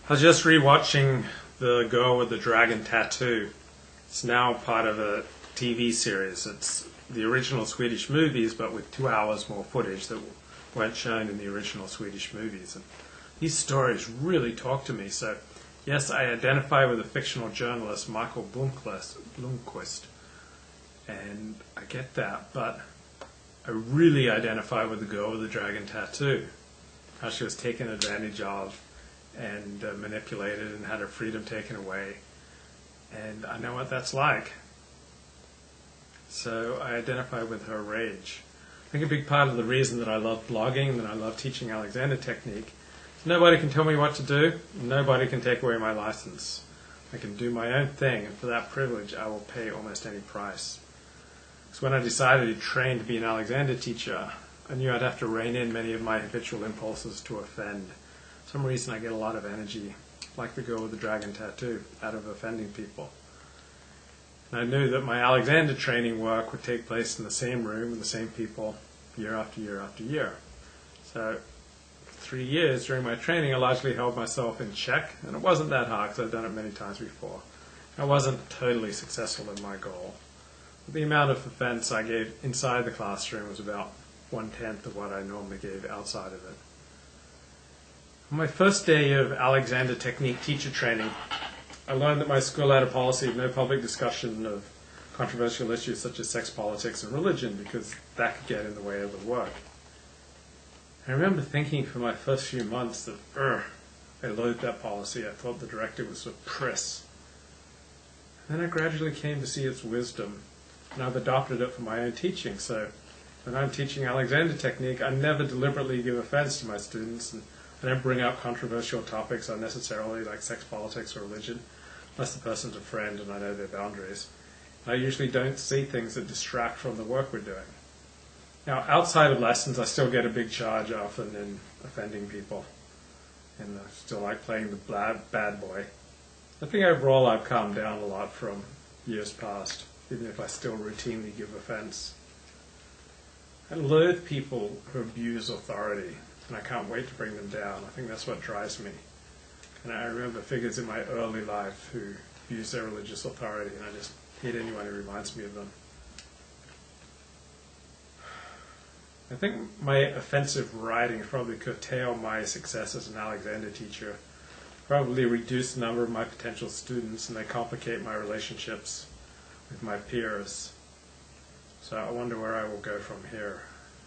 I was just rewatching The Girl with the Dragon Tattoo. It's now part of a TV series. It's the original Swedish movies, but with 2 hours more footage that weren't shown in the original Swedish movies. And these stories really talk to me. So, yes, I identify with the fictional journalist Michael Blomkvist, and I get that, but I really identify with the girl with the dragon tattoo. How she was taken advantage of and manipulated and had her freedom taken away. And I know what that's like. So I identify with her rage. I think a big part of the reason that I love blogging and that I love teaching Alexander technique is nobody can tell me what to do. Nobody can take away my license. I can do my own thing, and for that privilege I will pay almost any price. So when I decided to train to be an Alexander teacher, I knew I'd have to rein in many of my habitual impulses to offend. For some reason I get a lot of energy, like the girl with the dragon tattoo, out of offending people. And I knew that my Alexander training work would take place in the same room with the same people year after year after year. So for 3 years during my training I largely held myself in check, and it wasn't that hard because I'd done it many times before. I wasn't totally successful in my goal. But the amount of offense I gave inside the classroom was about 1/10 of what I normally gave outside of it. On my first day of Alexander Technique teacher training, I learned that my school had a policy of no public discussion of controversial issues such as sex, politics, and religion, because that could get in the way of the work. I remember thinking for my first few months that, I loathed that policy. I thought the directive was a priss. And then I gradually came to see its wisdom, and I've adopted it for my own teaching. So when I'm teaching Alexander Technique, I never deliberately give offense to my students, and I don't bring up controversial topics unnecessarily, like sex, politics, or religion, unless the person's a friend and I know their boundaries. I usually don't say things that distract from the work we're doing. Now, outside of lessons, I still get a big charge often in offending people, and I still like playing the bad boy. I think overall I've calmed down a lot from years past, even if I still routinely give offense. I loathe people who abuse authority, and I can't wait to bring them down. I think that's what drives me. And I remember figures in my early life who abused their religious authority, and I just hate anyone who reminds me of them. I think my offensive writing probably curtailed my success as an Alexander teacher, probably reduced the number of my potential students, and they complicate my relationships with my peers. So I wonder where I will go from here.